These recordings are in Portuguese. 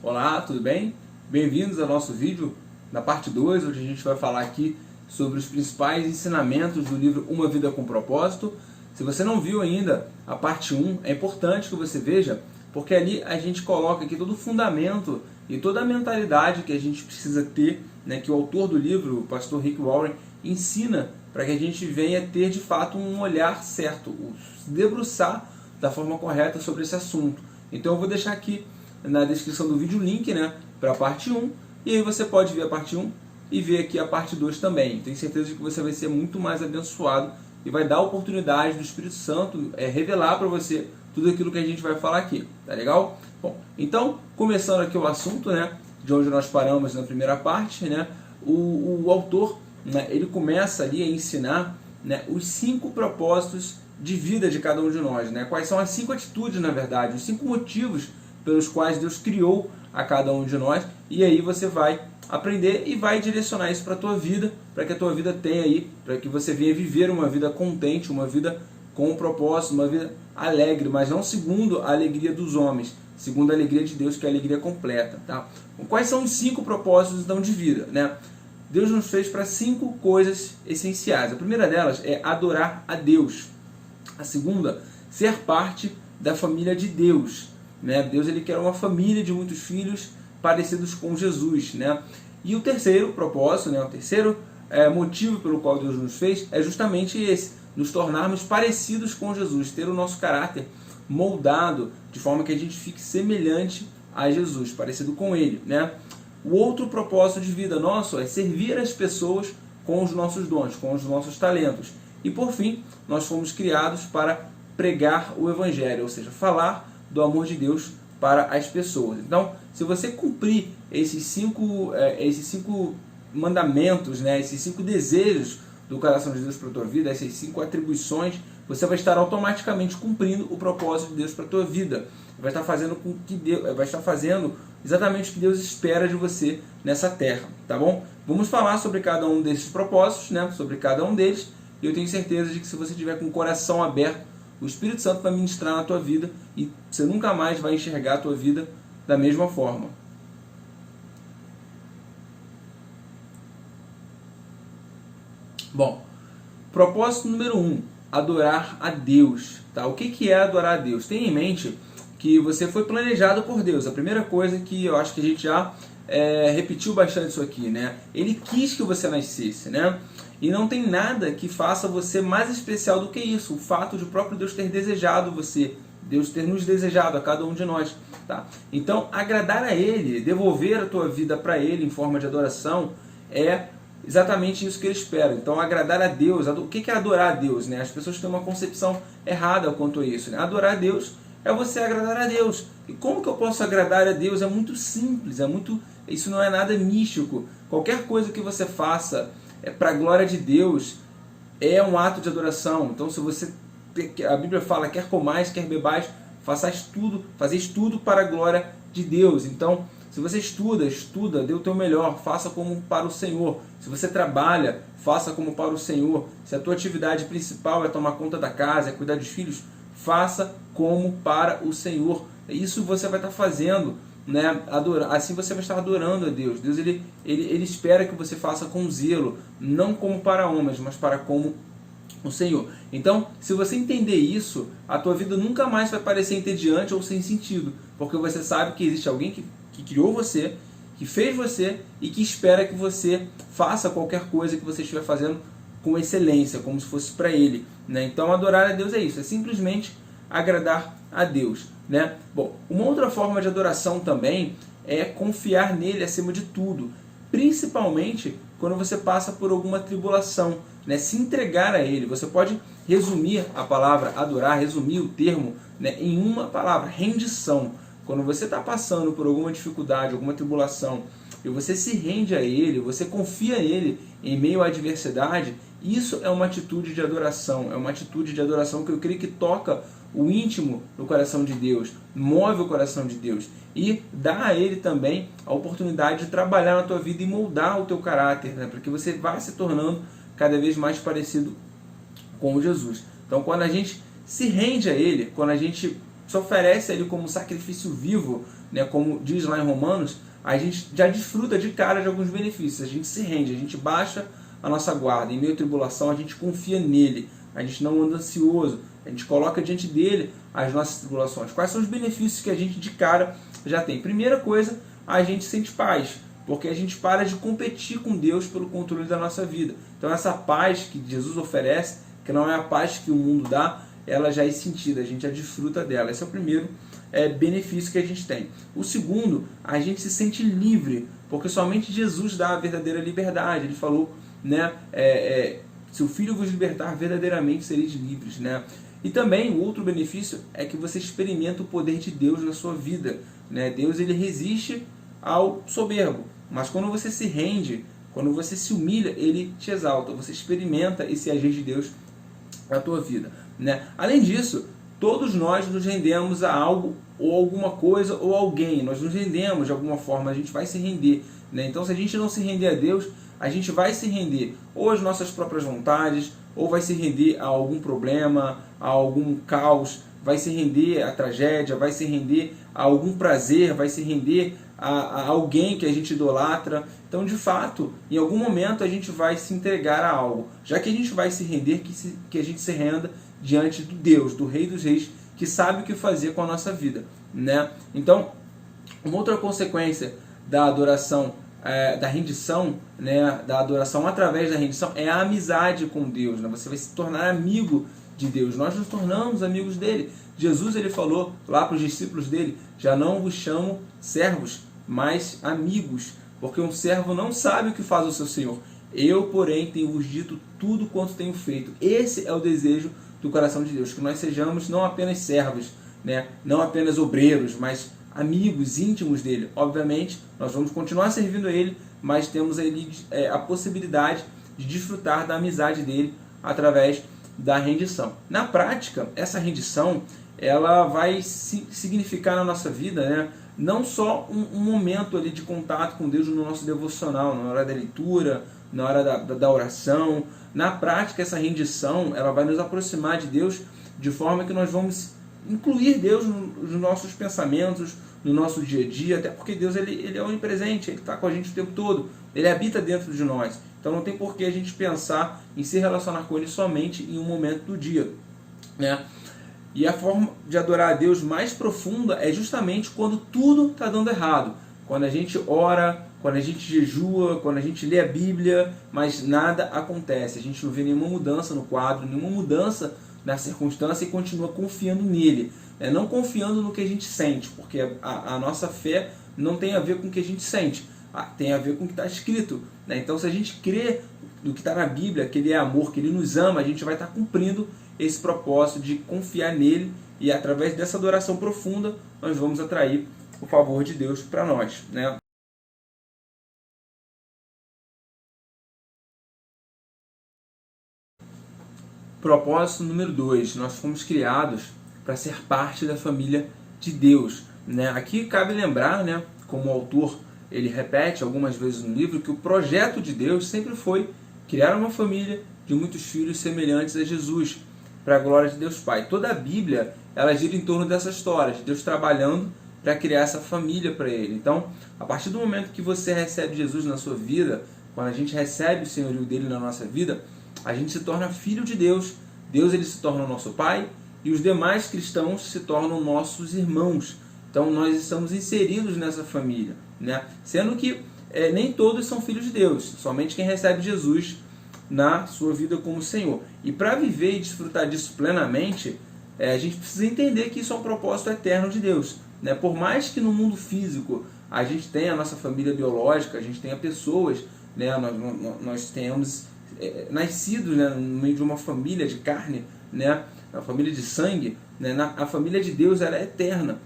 Olá, tudo bem? Bem-vindos ao nosso vídeo na parte 2, onde a gente vai falar aqui sobre os principais ensinamentos do livro Uma Vida com Propósito. Se você não viu ainda a parte 1, é importante que você veja, porque ali a gente coloca aqui todo o fundamento e toda a mentalidade que a gente precisa ter, né, que o autor do livro, o pastor Rick Warren, ensina para que a gente venha ter de fato um olhar certo, se debruçar da forma correta sobre esse assunto. Então eu vou deixar aqui na descrição do vídeo o link, né, para a parte 1, e aí você pode ver a parte 1 e ver aqui a parte 2 também. Tenho certeza de que você vai ser muito mais abençoado e vai dar a oportunidade do Espírito Santo revelar para você tudo aquilo que a gente vai falar aqui, tá legal? Bom, então, começando aqui o assunto, né, de onde nós paramos na primeira parte, né, o autor, né, ele começa ali a ensinar, né, os 5 propósitos de vida de cada um de nós, né, quais são as 5 atitudes, na verdade, os 5 motivos pelos quais Deus criou a cada um de nós, e aí você vai aprender e vai direcionar isso para a tua vida, para que a tua vida tenha aí, para que você venha viver uma vida contente, uma vida com um propósito, uma vida alegre, mas não segundo a alegria dos homens, segundo a alegria de Deus, que é a alegria completa, tá? Então, quais são os 5 propósitos então de vida, né? Deus nos fez para 5 coisas essenciais. A primeira delas é adorar a Deus. A segunda, ser parte da família de Deus. Né? Deus ele quer uma família de muitos filhos parecidos com Jesus. Né? E o terceiro propósito, né? O terceiro motivo pelo qual Deus nos fez é justamente esse, nos tornarmos parecidos com Jesus, ter o nosso caráter moldado de forma que a gente fique semelhante a Jesus, parecido com Ele. Né? O outro propósito de vida nosso é servir as pessoas com os nossos dons, com os nossos talentos. E por fim, nós fomos criados para pregar o Evangelho, ou seja, falar do amor de Deus para as pessoas. Então, se você cumprir esses cinco mandamentos, né, esses 5 desejos do coração de Deus para a tua vida, essas 5 atribuições, você vai estar automaticamente cumprindo o propósito de Deus para a tua vida. Vai estar fazendo com que Deus, vai estar fazendo exatamente o que Deus espera de você nessa terra, tá bom? Vamos falar sobre cada um desses propósitos, né, sobre cada um deles, e eu tenho certeza de que se você tiver com o coração aberto, o Espírito Santo vai ministrar na tua vida e você nunca mais vai enxergar a tua vida da mesma forma. Bom, propósito número 1, adorar a Deus. Tá? O que é adorar a Deus? Tenha em mente que você foi planejado por Deus. A primeira coisa que eu acho que a gente já repetiu bastante isso aqui, né? Ele quis que você nascesse, né? E não tem nada que faça você mais especial do que isso, o fato de o próprio Deus ter desejado você, Deus ter nos desejado a cada um de nós. Tá? Então, agradar a Ele, devolver a tua vida para Ele em forma de adoração, é exatamente isso que Ele espera. Então, agradar a Deus, o que é adorar a Deus? Né? As pessoas têm uma concepção errada quanto a isso. Né? Adorar a Deus é você agradar a Deus. E como que eu posso agradar a Deus? É muito simples, isso não é nada místico. Qualquer coisa que você faça para a glória de Deus é um ato de adoração. Então, se você, a Bíblia fala, quer comais, quer bebais, fazeis tudo para a glória de Deus. Então, se você estuda, dê o teu melhor, faça como para o Senhor. Se você trabalha, faça como para o Senhor. Se a tua atividade principal é tomar conta da casa, é cuidar dos filhos, faça como para o Senhor. Isso você vai estar fazendo, né? Assim você vai estar adorando a Deus. Deus ele espera que você faça com zelo, não como para homens, mas para como o Senhor. Então, se você entender isso, a tua vida nunca mais vai parecer entediante ou sem sentido, porque você sabe que existe alguém que criou você, que fez você e que espera que você faça qualquer coisa que você estiver fazendo com excelência, como se fosse para Ele. Né? Então, adorar a Deus é isso, é simplesmente agradar a Deus. Né? Bom, uma outra forma de adoração também é confiar nele acima de tudo, principalmente quando você passa por alguma tribulação, né? Se entregar a Ele. Você pode resumir a palavra adorar, resumir o termo, né, em uma palavra, rendição. Quando você está passando por alguma dificuldade, alguma tribulação, e você se rende a Ele, você confia nele em meio à adversidade, isso é uma atitude de adoração, que eu creio que toca o íntimo do coração de Deus, move o coração de Deus e dá a Ele também a oportunidade de trabalhar na tua vida e moldar o teu caráter, né? Porque você vai se tornando cada vez mais parecido com Jesus. Então, quando a gente se rende a Ele, quando a gente se oferece a Ele como um sacrifício vivo, né, como diz lá em Romanos, a gente já desfruta de cara de alguns benefícios. A gente se rende, a gente baixa a nossa guarda. Em meio à tribulação, a gente confia nele, a gente não anda ansioso, a gente coloca diante dele as nossas tribulações. Quais são os benefícios que a gente de cara já tem? Primeira coisa, a gente sente paz, porque a gente para de competir com Deus pelo controle da nossa vida. Então essa paz que Jesus oferece, que não é a paz que o mundo dá, ela já é sentida, a gente já desfruta dela. Esse é o primeiro benefício que a gente tem. O segundo, a gente se sente livre, porque somente Jesus dá a verdadeira liberdade. Ele falou, né, se o Filho vos libertar, verdadeiramente sereis livres, né? E também o outro benefício é que você experimenta o poder de Deus na sua vida, né? Deus, ele resiste ao soberbo, mas quando você se rende, quando você se humilha, ele te exalta. Você experimenta esse agir de Deus na tua vida, né? Além disso, todos nós nos rendemos a algo, ou alguma coisa, ou alguém. Nós nos rendemos de alguma forma, a gente vai se render, né? Então, se a gente não se render a Deus, a gente vai se render ou às nossas próprias vontades, ou vai se render a algum problema, a algum caos, vai se render à tragédia, vai se render a algum prazer, vai se render a alguém que a gente idolatra. Então, de fato, em algum momento a gente vai se entregar a algo. Já que a gente vai se render, que a gente se renda diante do Deus, do Rei dos Reis, que sabe o que fazer com a nossa vida, né? Então, uma outra consequência da adoração, da rendição, né, da adoração através da rendição, é a amizade com Deus, né? Você vai se tornar amigo de Deus. Nós nos tornamos amigos dele. Jesus, ele falou lá para os discípulos dele: já não vos chamo servos, mas amigos, porque um servo não sabe o que faz o seu senhor. Eu, porém, tenho-vos dito tudo quanto tenho feito. Esse é o desejo do coração de Deus, que nós sejamos não apenas servos, né, não apenas obreiros, mas amigos íntimos dele. Obviamente, nós vamos continuar servindo a ele, mas temos ali a possibilidade de desfrutar da amizade dele através da rendição. Na prática, essa rendição, ela vai significar na nossa vida, né, não só um momento ali de contato com Deus no nosso devocional, na hora da leitura, na hora da oração. Na prática, essa rendição, ela vai nos aproximar de Deus de forma que nós vamos incluir Deus nos nossos pensamentos, no nosso dia a dia, até porque Deus, ele é onipresente, ele está com a gente o tempo todo, ele habita dentro de nós. Então não tem por que a gente pensar em se relacionar com ele somente em um momento do dia, né? E a forma de adorar a Deus mais profunda é justamente quando tudo está dando errado. Quando a gente ora, quando a gente jejua, quando a gente lê a Bíblia, mas nada acontece. A gente não vê nenhuma mudança no quadro, nenhuma mudança na circunstância e continua confiando nele, né? Não confiando no que a gente sente, porque a nossa fé não tem a ver com o que a gente sente, tem a ver com o que está escrito, né? Então, se a gente crê no que está na Bíblia, que ele é amor, que ele nos ama, a gente vai estar cumprindo esse propósito de confiar nele, e através dessa adoração profunda nós vamos atrair o favor de Deus para nós, né? Propósito número 2, nós fomos criados para ser parte da família de Deus, né? Aqui cabe lembrar, né, como o autor ele repete algumas vezes no livro, que o projeto de Deus sempre foi criar uma família de muitos filhos semelhantes a Jesus, para a glória de Deus Pai. Toda a Bíblia, ela gira em torno dessa história, de Deus trabalhando para criar essa família para ele. Então, a partir do momento que você recebe Jesus na sua vida, quando a gente recebe o senhorio dele na nossa vida, a gente se torna filho de Deus. Deus, ele se torna o nosso Pai, e os demais cristãos se tornam nossos irmãos. Então nós estamos inseridos nessa família, né? Sendo que nem todos são filhos de Deus, somente quem recebe Jesus na sua vida como Senhor. E para viver e desfrutar disso plenamente, a gente precisa entender que isso é um propósito eterno de Deus, né? Por mais que no mundo físico a gente tenha a nossa família biológica, a gente tenha pessoas, né? Nós tenhamos nascidos, né, no meio de uma família de carne, né, a família de sangue, né, a família de Deus, ela é eterna.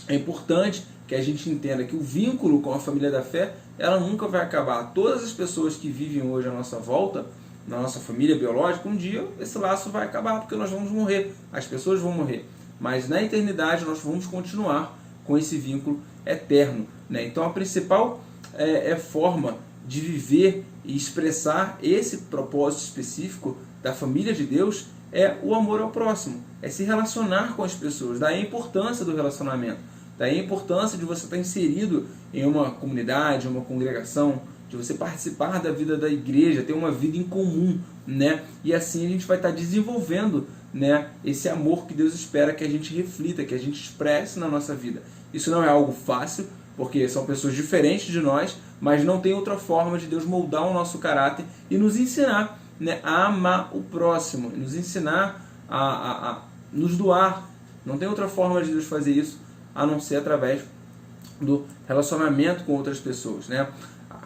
É importante que a gente entenda que o vínculo com a família da fé, ela nunca vai acabar. Todas as pessoas que vivem hoje à nossa volta, na nossa família biológica, um dia esse laço vai acabar, porque nós vamos morrer, as pessoas vão morrer. Mas na eternidade nós vamos continuar com esse vínculo eterno, né? Então a principal forma de viver e expressar esse propósito específico da família de Deus é o amor ao próximo, é se relacionar com as pessoas, daí a importância do relacionamento. Daí a importância de você estar inserido em uma comunidade, uma congregação, de você participar da vida da igreja, ter uma vida em comum, né? E assim a gente vai estar desenvolvendo, né, esse amor que Deus espera que a gente reflita, que a gente expresse na nossa vida. Isso não é algo fácil, porque são pessoas diferentes de nós, mas não tem outra forma de Deus moldar o nosso caráter e nos ensinar, né, a amar o próximo, nos ensinar a nos doar. Não tem outra forma de Deus fazer isso a não ser através do relacionamento com outras pessoas, né?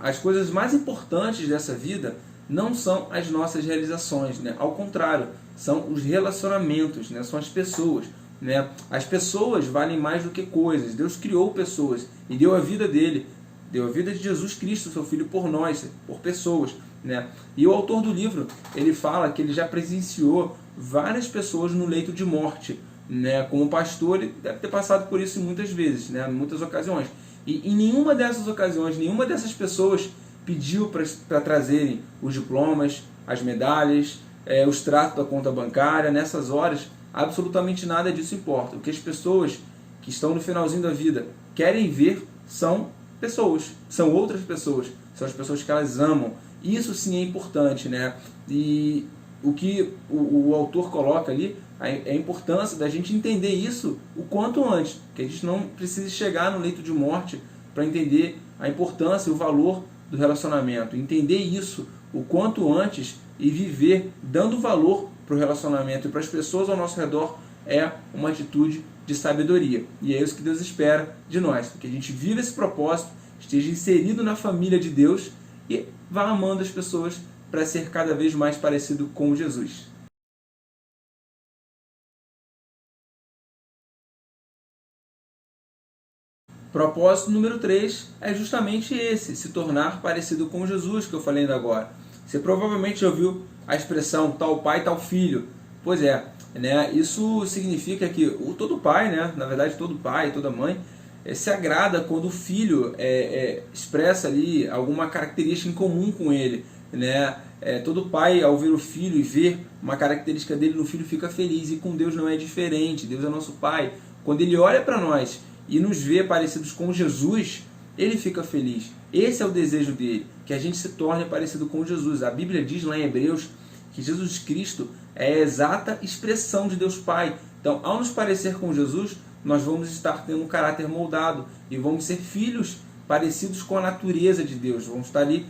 As coisas mais importantes dessa vida não são as nossas realizações, né? Ao contrário, são os relacionamentos, né? São as pessoas, né? As pessoas valem mais do que coisas. Deus criou pessoas e deu a vida dele, deu a vida de Jesus Cristo, seu Filho, por nós, por pessoas, né? E o autor do livro, ele fala que ele já presenciou várias pessoas no leito de morte, né? Como pastor, ele deve ter passado por isso muitas vezes, né? Em muitas ocasiões. E em nenhuma dessas ocasiões, nenhuma dessas pessoas pediu para trazerem os diplomas, as medalhas, o extrato da conta bancária. Nessas horas, absolutamente nada disso importa. O que as pessoas que estão no finalzinho da vida querem ver são pessoas, são outras pessoas, são as pessoas que elas amam. Isso sim é importante, né? E o que o autor coloca ali, a importância da gente entender isso o quanto antes, que a gente não precise chegar no leito de morte para entender a importância e o valor do relacionamento. Entender isso o quanto antes e viver dando valor para o relacionamento e para as pessoas ao nosso redor é uma atitude de sabedoria. E é isso que Deus espera de nós, que a gente viva esse propósito, esteja inserido na família de Deus e vá amando as pessoas para ser cada vez mais parecido com Jesus. Propósito número 3 é justamente esse, se tornar parecido com Jesus, que eu falei ainda agora. Você provavelmente já ouviu a expressão tal pai, tal filho. Pois é, né? Isso significa que todo pai, né? Na verdade todo pai, toda mãe, se agrada quando o filho expressa ali alguma característica em comum com ele, né? Todo pai, ao ver o filho e ver uma característica dele no filho, fica feliz. E com Deus não é diferente. Deus é nosso Pai. Quando Ele olha para nós e nos vê parecidos com Jesus, Ele fica feliz. Esse é o desejo dele, que a gente se torne parecido com Jesus. A Bíblia diz lá em Hebreus que Jesus Cristo é a exata expressão de Deus Pai. Então, ao nos parecer com Jesus, nós vamos estar tendo um caráter moldado e vamos ser filhos parecidos com a natureza de Deus. Vamos estar ali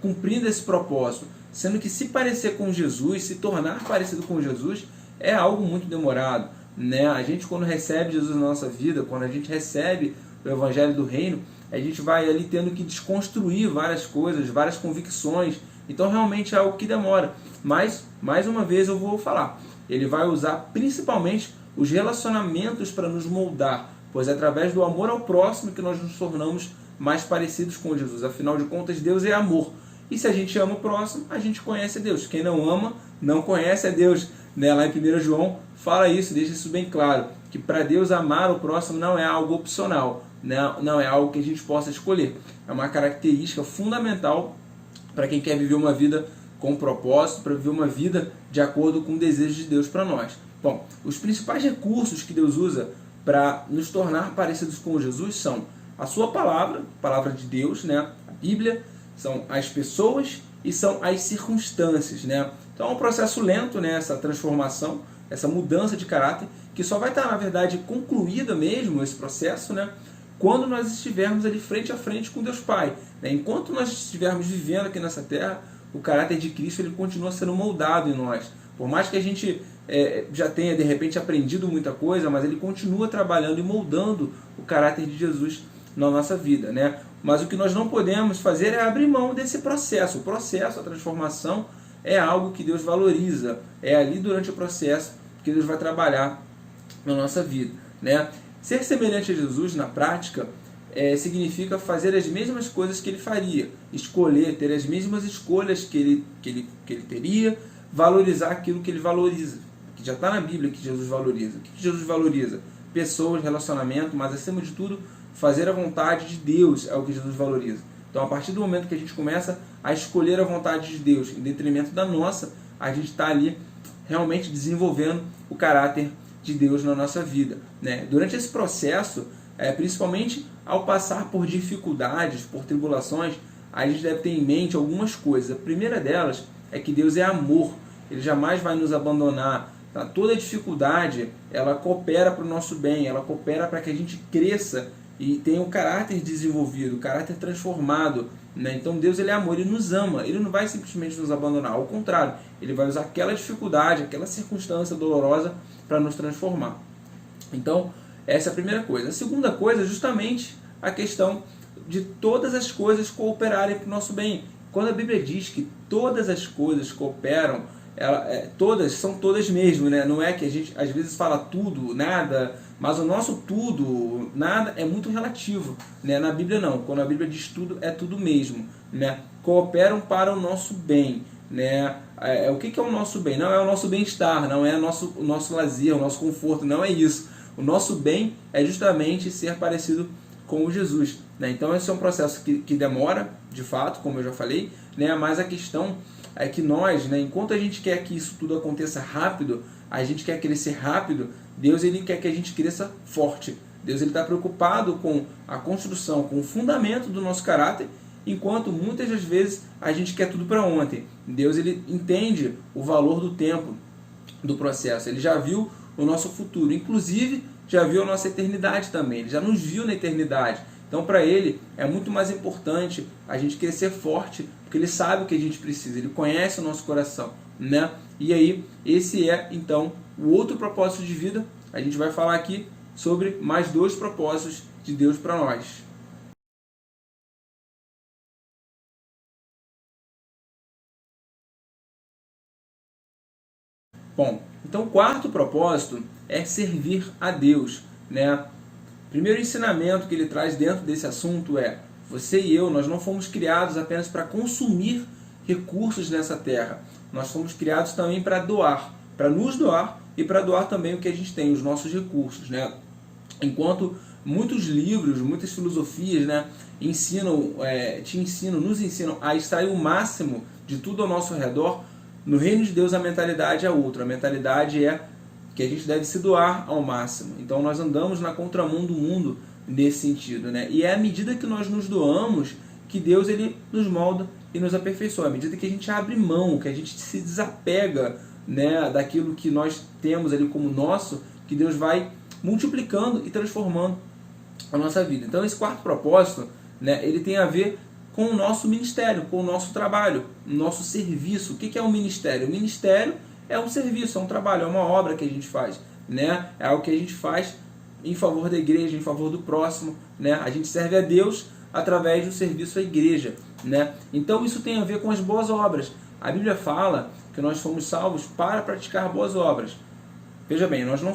cumprindo esse propósito. Sendo que se parecer com Jesus, se tornar parecido com Jesus, é algo muito demorado, né? A gente, quando recebe Jesus na nossa vida, quando a gente recebe o Evangelho do Reino, a gente vai ali tendo que desconstruir várias coisas, várias convicções. Então realmente é algo que demora. Mas, mais uma vez eu vou falar, ele vai usar principalmente os relacionamentos para nos moldar, pois é através do amor ao próximo que nós nos tornamos mais parecidos com Jesus. Afinal de contas, Deus é amor. E se a gente ama o próximo, a gente conhece a Deus. Quem não ama, não conhece a Deus. Né? Lá em 1 João fala isso, deixa isso bem claro, que para Deus amar o próximo não é algo opcional, não é algo que a gente possa escolher. É uma característica fundamental para quem quer viver uma vida com propósito, para viver uma vida de acordo com o desejo de Deus para nós. Bom, os principais recursos que Deus usa para nos tornar parecidos com Jesus são a sua palavra, a palavra de Deus, né? A Bíblia, são as pessoas e são as circunstâncias, né? Então é um processo lento, né? Essa transformação, essa mudança de caráter, que só vai estar, na verdade, concluída mesmo, esse processo, né? Quando nós estivermos ali frente a frente com Deus Pai, né? Enquanto nós estivermos vivendo aqui nessa terra, o caráter de Cristo ele continua sendo moldado em nós. Por mais que a gente já tenha, de repente, aprendido muita coisa, mas ele continua trabalhando e moldando o caráter de Jesus na nossa vida, né? Mas o que nós não podemos fazer é abrir mão desse processo. O processo, a transformação, é algo que Deus valoriza. É ali durante o processo que Deus vai trabalhar na nossa vida, né? Ser semelhante a Jesus na prática significa fazer as mesmas coisas que ele faria, escolher, ter as mesmas escolhas que ele teria, valorizar aquilo que ele valoriza, que já está na Bíblia que Jesus valoriza. O que Jesus valoriza? Pessoas, relacionamento, mas acima de tudo, fazer a vontade de Deus é o que Jesus valoriza. Então, a partir do momento que a gente começa a escolher a vontade de Deus em detrimento da nossa, a gente está ali realmente desenvolvendo o caráter de Deus na nossa vida, né? Durante esse processo, principalmente ao passar por dificuldades, por tribulações, a gente deve ter em mente algumas coisas. A primeira delas é que Deus é amor, Ele jamais vai nos abandonar. Tá? Toda dificuldade, ela coopera para o nosso bem, ela coopera para que a gente cresça e tenha o caráter desenvolvido, o caráter transformado. Né? Então Deus, Ele é amor, Ele nos ama, Ele não vai simplesmente nos abandonar, ao contrário, Ele vai usar aquela dificuldade, aquela circunstância dolorosa para nos transformar. Então, essa é a primeira coisa. A segunda coisa é justamente a questão de todas as coisas cooperarem para o nosso bem. Quando a Bíblia diz que todas as coisas cooperam, todas são todas mesmo, né? Não é que a gente às vezes fala tudo, nada, mas o nosso tudo, nada, é muito relativo, né? Na Bíblia não, quando a Bíblia diz tudo, é tudo mesmo, né? Cooperam para o nosso bem, né? O que é o nosso bem? Não é o nosso bem-estar, não é o nosso lazer, o nosso conforto, não é isso. O nosso bem é justamente ser parecido com o Jesus, né? Então esse é um processo que demora, de fato, como eu já falei, né? Mas a questão é que nós, né, enquanto a gente quer que isso tudo aconteça rápido, a gente quer crescer rápido, Deus, Ele quer que a gente cresça forte. Deus, Ele está preocupado com a construção, com o fundamento do nosso caráter, enquanto muitas das vezes a gente quer tudo para ontem. Deus, Ele entende o valor do tempo, do processo. Ele já viu o nosso futuro, inclusive já viu a nossa eternidade também. Ele já nos viu na eternidade. Então, para Ele, é muito mais importante a gente crescer forte, porque Ele sabe o que a gente precisa, Ele conhece o nosso coração, né? E aí, esse é, então, o outro propósito de vida. A gente vai falar aqui sobre mais 2 propósitos de Deus para nós. Bom, então o quarto propósito é servir a Deus, né? Primeiro ensinamento que ele traz dentro desse assunto é: você e eu, nós não fomos criados apenas para consumir recursos nessa terra. Nós fomos criados também para doar, para nos doar e para doar também o que a gente tem, os nossos recursos, né? Enquanto muitos livros, muitas filosofias, né, nos ensinam a extrair o máximo de tudo ao nosso redor, no reino de Deus a mentalidade é outra. A mentalidade é que a gente deve se doar ao máximo. Então nós andamos na contramão do mundo nesse sentido, né? E é à medida que nós nos doamos que Deus, Ele nos molda e nos aperfeiçoa. À medida que a gente abre mão, que a gente se desapega, né, daquilo que nós temos ali como nosso, que Deus vai multiplicando e transformando a nossa vida. Então esse quarto propósito, né, ele tem a ver com o nosso ministério, com o nosso trabalho, o nosso serviço. O que é um ministério? O ministério é um serviço, é um trabalho, é uma obra que a gente faz, né? É algo que a gente faz em favor da igreja, em favor do próximo, né? A gente serve a Deus através do serviço à igreja, né? Então isso tem a ver com as boas obras. A Bíblia fala que nós fomos salvos para praticar boas obras. Veja bem, nós não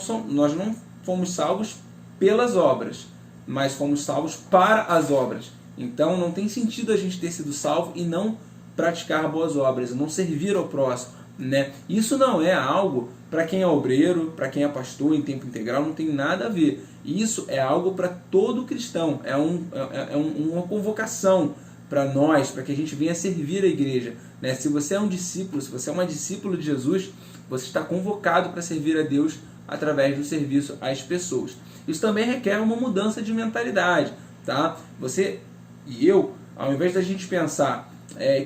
fomos salvos pelas obras, mas fomos salvos para as obras. Então não tem sentido a gente ter sido salvo e não praticar boas obras, não servir ao próximo, né? Isso não é algo para quem é obreiro, para quem é pastor em tempo integral, não tem nada a ver. Isso é algo para todo cristão, é uma convocação para nós, para que a gente venha servir a igreja, né? Se você é um discípulo, se você é uma discípula de Jesus, você está convocado para servir a Deus através do serviço às pessoas. Isso também requer uma mudança de mentalidade, tá? Você e eu, ao invés da gente pensar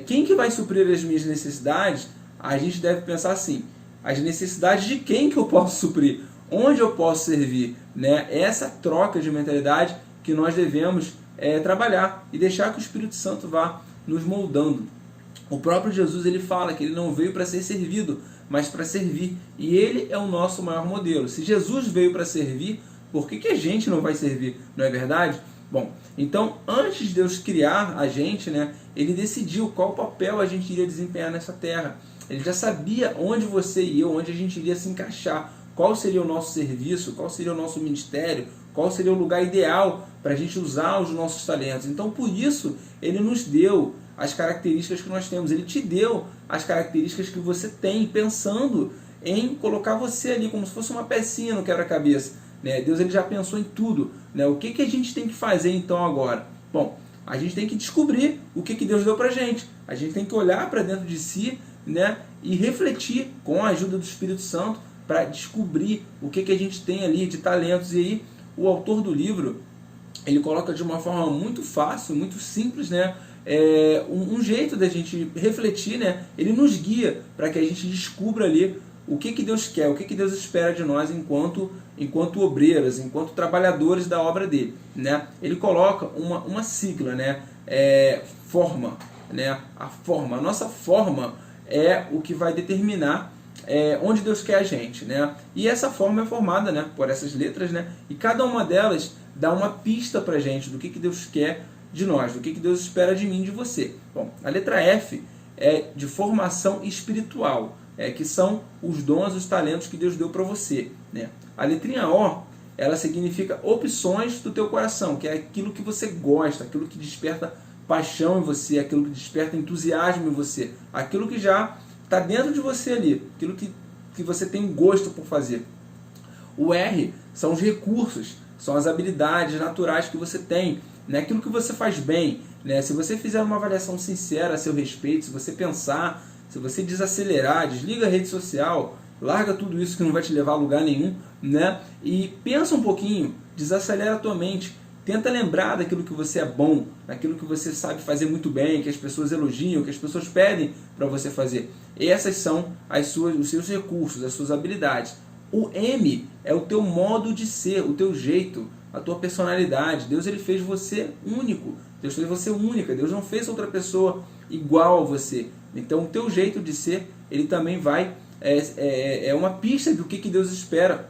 quem que vai suprir as minhas necessidades, a gente deve pensar assim: as necessidades de quem que eu posso suprir, onde eu posso servir, né? Essa troca de mentalidade que nós devemos trabalhar e deixar que o Espírito Santo vá nos moldando. O próprio Jesus, ele fala que ele não veio para ser servido, mas para servir, e ele é o nosso maior modelo. Se Jesus veio para servir, por que a gente não vai servir? Não é verdade? Bom, então antes de Deus criar a gente, né, ele decidiu qual papel a gente iria desempenhar nessa terra. Ele já sabia onde você e eu, onde a gente iria se encaixar, qual seria o nosso serviço, qual seria o nosso ministério, qual seria o lugar ideal para a gente usar os nossos talentos. Então por isso ele nos deu as características que nós temos, ele te deu as características que você tem, pensando em colocar você ali como se fosse uma pecinha no quebra-cabeça, né? Deus, ele já pensou em tudo, né? O que a gente tem que fazer então agora? Bom, a gente tem que descobrir o que Deus deu pra gente. A gente tem que olhar para dentro de si, né, e refletir com a ajuda do Espírito Santo para descobrir o que a gente tem ali de talentos. E aí o autor do livro, ele coloca de uma forma muito fácil, muito simples, né? Um jeito da gente refletir, né? Ele nos guia para que a gente descubra ali o que Deus quer, o que Deus espera de nós enquanto obreiros, enquanto trabalhadores da obra dele, né? Ele coloca uma sigla, né? Forma, né? A nossa forma é o que vai determinar onde Deus quer a gente, né? E essa forma é formada, né, por essas letras, né? E cada uma delas dá uma pista pra gente do que Deus quer de nós, do que Deus espera de mim e de você. Bom, a letra F é de formação espiritual, que são os dons, os talentos que Deus deu para você, né? A letrinha O, ela significa opções do teu coração, que é aquilo que você gosta, aquilo que desperta paixão em você, aquilo que desperta entusiasmo em você, aquilo que já está dentro de você ali, aquilo que você tem gosto por fazer. O R são os recursos, são as habilidades naturais que você tem, né? Aquilo que você faz bem, né? Se você fizer uma avaliação sincera a seu respeito, se você pensar, se você desacelerar, desliga a rede social, larga tudo isso que não vai te levar a lugar nenhum, né? E pensa um pouquinho, desacelera a tua mente, tenta lembrar daquilo que você é bom, daquilo que você sabe fazer muito bem, que as pessoas elogiam, que as pessoas pedem para você fazer. Essas são os seus recursos, as suas habilidades. O M é o teu modo de ser, o teu jeito, a tua personalidade. Deus, ele fez você único. Deus fez você única. Deus não fez outra pessoa igual a você. Então o teu jeito de ser, ele também vai é uma pista do que Deus espera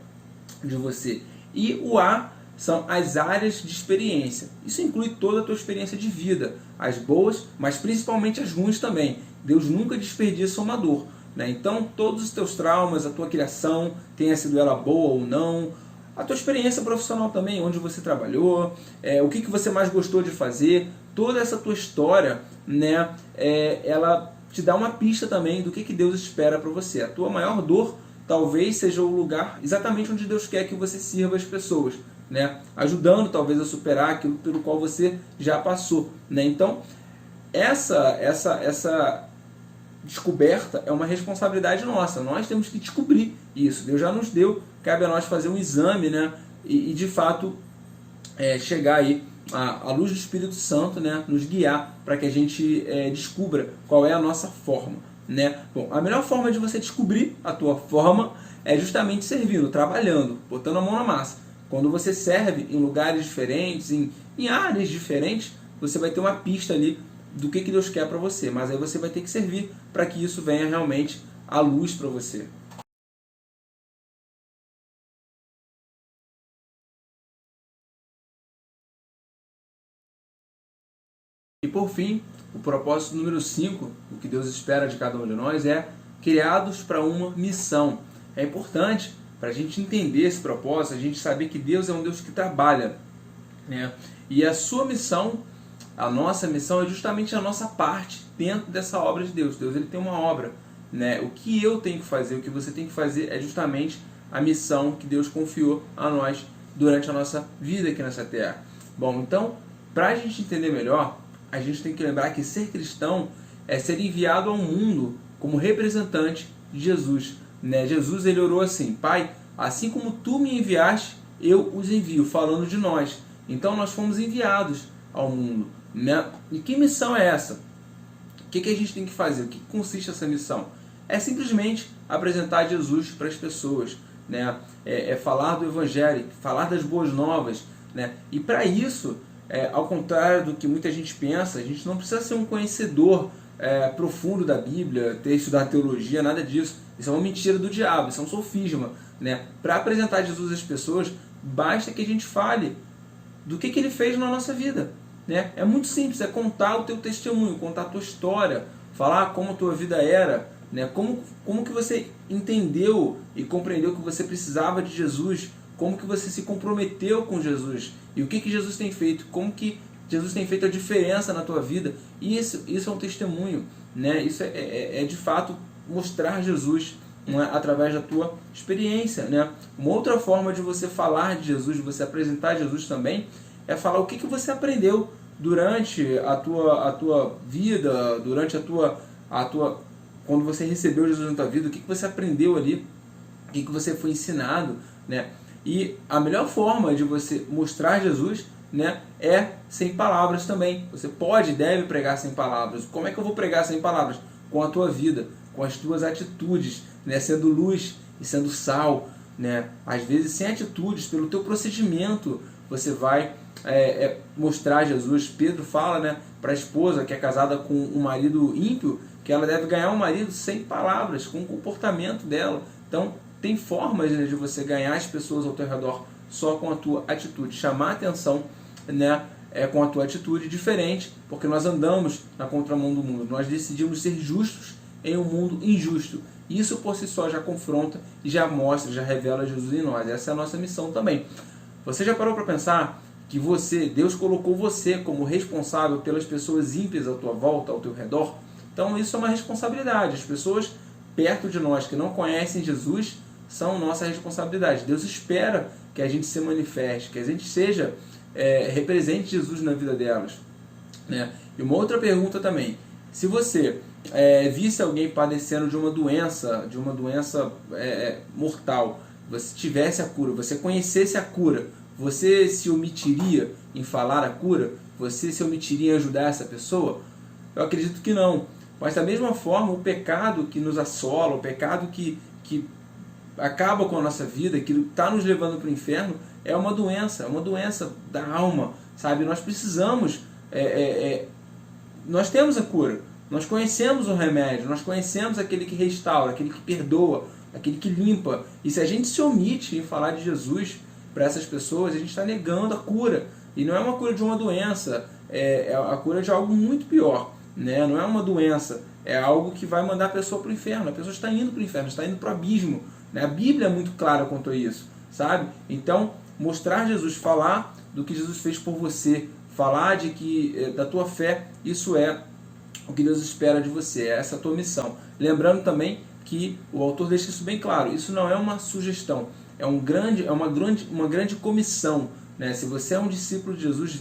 de você. E o A são as áreas de experiência. Isso inclui toda a tua experiência de vida, as boas, mas principalmente as ruins também. Deus nunca desperdiça uma dor, né? Então todos os teus traumas, a tua criação, tenha sido ela boa ou não, a tua experiência profissional também, onde você trabalhou, o que você mais gostou de fazer, toda essa tua história, né, ela te dá uma pista também do que Deus espera para você. A tua maior dor talvez seja o lugar exatamente onde Deus quer que você sirva as pessoas, né, ajudando talvez a superar aquilo pelo qual você já passou, né? Então essa descoberta é uma responsabilidade nossa. Nós temos que descobrir isso. Deus já nos deu, cabe a nós fazer um exame, né? E de fato chegar aí à luz do Espírito Santo, né? Nos guiar para que a gente descubra qual é a nossa forma, né? Bom, a melhor forma de você descobrir a tua forma é justamente servindo, trabalhando, botando a mão na massa. Quando você serve em lugares diferentes, em áreas diferentes, você vai ter uma pista ali do que Deus quer para você, mas aí você vai ter que servir para que isso venha realmente à luz para você. E por fim, o propósito número 5, o que Deus espera de cada um de nós é criados para uma missão. É importante para a gente entender esse propósito, a gente saber que Deus é um Deus que trabalha, né? E a sua missão, a nossa missão é justamente a nossa parte dentro dessa obra de Deus. Deus, ele tem uma obra, né? O que eu tenho que fazer, o que você tem que fazer é justamente a missão que Deus confiou a nós durante a nossa vida aqui nessa terra. Bom, então, para a gente entender melhor, a gente tem que lembrar que ser cristão é ser enviado ao mundo como representante de Jesus, né? Jesus, ele orou assim: Pai, assim como tu me enviaste, eu os envio, falando de nós. Então nós fomos enviados ao mundo, né? E que missão é essa? O que a gente tem que fazer? O que consiste essa missão? É simplesmente apresentar Jesus para as pessoas, né? É falar do Evangelho, falar das boas novas, né? E para isso, ao contrário do que muita gente pensa, a gente não precisa ser um conhecedor profundo da Bíblia, ter estudado teologia, nada disso. Isso é uma mentira do diabo, isso é um sofisma, né? Para apresentar Jesus às pessoas, basta que a gente fale do que ele fez na nossa vida, né? É muito simples, é contar o teu testemunho, contar a tua história, falar como a tua vida era, né? Como que você entendeu e compreendeu que você precisava de Jesus, como que você se comprometeu com Jesus e o que Jesus tem feito, como que Jesus tem feito a diferença na tua vida. E isso é um testemunho, né? Isso é de fato mostrar Jesus, né, através da tua experiência, né? Uma outra forma de você falar de Jesus, de você apresentar Jesus também, é falar o que você aprendeu durante a tua vida, durante a tua quando você recebeu Jesus na tua vida, o que você aprendeu ali, o que você foi ensinado, né? E a melhor forma de você mostrar Jesus né, é sem palavras também. Você pode e deve pregar sem palavras. Como é que eu vou pregar sem palavras? Com a tua vida, com as tuas atitudes, né, sendo luz e sendo sal, né? Às vezes sem atitudes, pelo teu procedimento, você vai mostrar Jesus. Pedro fala, né, para a esposa que é casada com um marido ímpio, que ela deve ganhar um marido sem palavras, com o comportamento dela. Então, tem formas, né, de você ganhar as pessoas ao teu redor só com a tua atitude, chamar a atenção, né, com a tua atitude diferente, porque nós andamos na contramão do mundo, nós decidimos ser justos em um mundo injusto. Isso por si só já confronta e já mostra, já revela Jesus em nós. Essa é a nossa missão também. Você já parou para pensar que Deus colocou você como responsável pelas pessoas ímpias à tua volta, ao teu redor? Então isso é uma responsabilidade. As pessoas perto de nós que não conhecem Jesus são nossa responsabilidade. Deus espera que a gente se manifeste, que a gente represente Jesus na vida delas, né? E uma outra pergunta também: se você visse alguém padecendo de uma doença mortal, você tivesse a cura, você conhecesse a cura, você se omitiria em falar a cura? Você se omitiria em ajudar essa pessoa? Eu acredito que não. Mas da mesma forma, o pecado que nos assola, o pecado que acaba com a nossa vida, que está nos levando para o inferno, é uma doença da alma, sabe? Nós precisamos, nós temos a cura, nós conhecemos o remédio, nós conhecemos aquele que restaura, aquele que perdoa, aquele que limpa. E se a gente se omite em falar de Jesus para essas pessoas, a gente está negando a cura. E não é uma cura de uma doença, é a cura de algo muito pior, né? Não é uma doença, é algo que vai mandar a pessoa para o inferno. A pessoa está indo para o inferno, está indo para o abismo, né? A Bíblia é muito clara quanto a isso, sabe? Então, mostrar Jesus, falar do que Jesus fez por você, falar da tua fé, isso é o que Deus espera de você, é essa a tua missão. Lembrando também que o autor deixa isso bem claro, isso não é uma sugestão, é uma grande comissão, né? Se você é um discípulo de Jesus,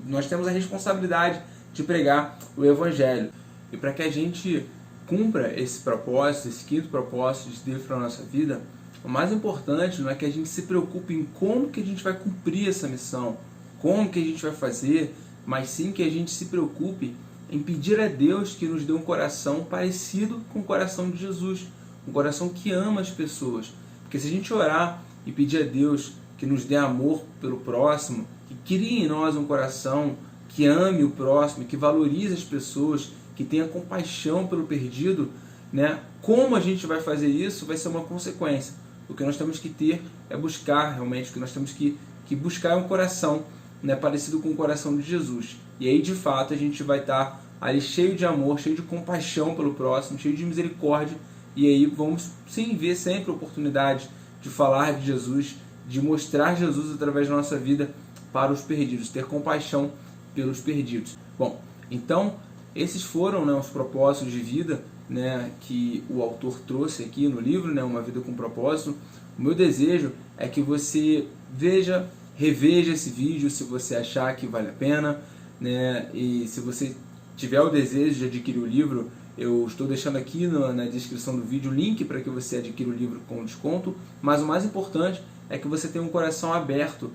nós temos a responsabilidade de pregar o Evangelho. E para que a gente cumpra esse propósito, esse quinto propósito de Deus para a nossa vida, o mais importante não é que a gente se preocupe em como que a gente vai cumprir essa missão, como que a gente vai fazer, mas sim que a gente se preocupe em pedir a Deus que nos dê um coração parecido com o coração de Jesus, um coração que ama as pessoas. Porque se a gente orar e pedir a Deus que nos dê amor pelo próximo, que crie em nós um coração que ame o próximo, que valorize as pessoas, que tenha compaixão pelo perdido, né? Como a gente vai fazer isso vai ser uma consequência. O que nós temos que ter é buscar realmente, o que nós temos que buscar é um coração, né, parecido com o coração de Jesus. E aí, de fato, a gente vai estar ali cheio de amor, cheio de compaixão pelo próximo, cheio de misericórdia. E aí vamos sim ver sempre a oportunidade de falar de Jesus, de mostrar Jesus através da nossa vida para os perdidos, ter compaixão pelos perdidos. Bom, então esses foram, né, os propósitos de vida, né, que o autor trouxe aqui no livro, né, Uma Vida com Propósito. O meu desejo é que você reveja esse vídeo se você achar que vale a pena, né, e se você tiver o desejo de adquirir o livro, eu estou deixando aqui na descrição do vídeo o link para que você adquira o livro com desconto. Mas o mais importante é que você tenha um coração aberto,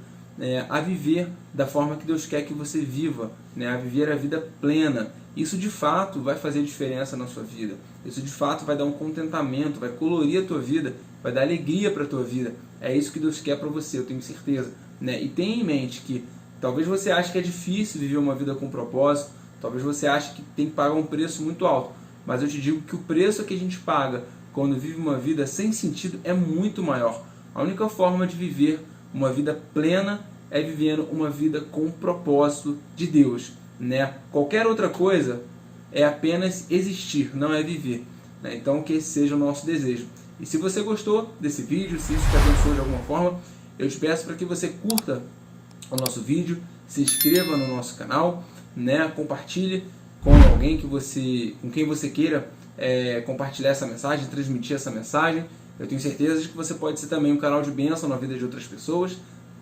a viver da forma que Deus quer que você viva, né, a viver a vida plena. Isso de fato vai fazer diferença na sua vida. Isso de fato vai dar um contentamento, vai colorir a tua vida, vai dar alegria para a tua vida. É isso que Deus quer para você, eu tenho certeza, né? E tenha em mente que talvez você ache que é difícil viver uma vida com propósito, talvez você ache que tem que pagar um preço muito alto, mas eu te digo que o preço que a gente paga quando vive uma vida sem sentido é muito maior. A única forma de viver uma vida plena é vivendo uma vida com o propósito de Deus, né? Qualquer outra coisa é apenas existir, não é viver, né? Então que esse seja o nosso desejo. E se você gostou desse vídeo, se isso te abençoou de alguma forma, eu te peço para que você curta o nosso vídeo, se inscreva no nosso canal, né? Compartilhe com alguém com quem você queira compartilhar essa mensagem, transmitir essa mensagem. Eu tenho certeza de que você pode ser também um canal de bênção na vida de outras pessoas.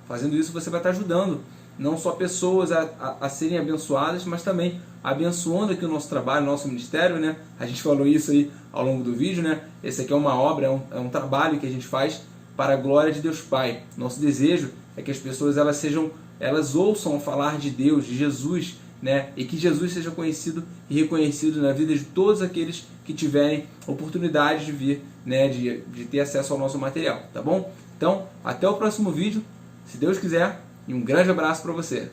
Fazendo isso, você vai estar ajudando não só pessoas a serem abençoadas, mas também abençoando aqui o nosso trabalho, o nosso ministério, né? A gente falou isso aí ao longo do vídeo, né? Esse aqui é uma obra, é um trabalho que a gente faz para a glória de Deus Pai. Nosso desejo é que as pessoas elas sejam elas ouçam falar de Deus, de Jesus, né? E que Jesus seja conhecido e reconhecido na vida de todos aqueles que tiverem oportunidade de vir, né? De ter acesso ao nosso material, tá bom? Então, até o próximo vídeo, se Deus quiser, e um grande abraço para você.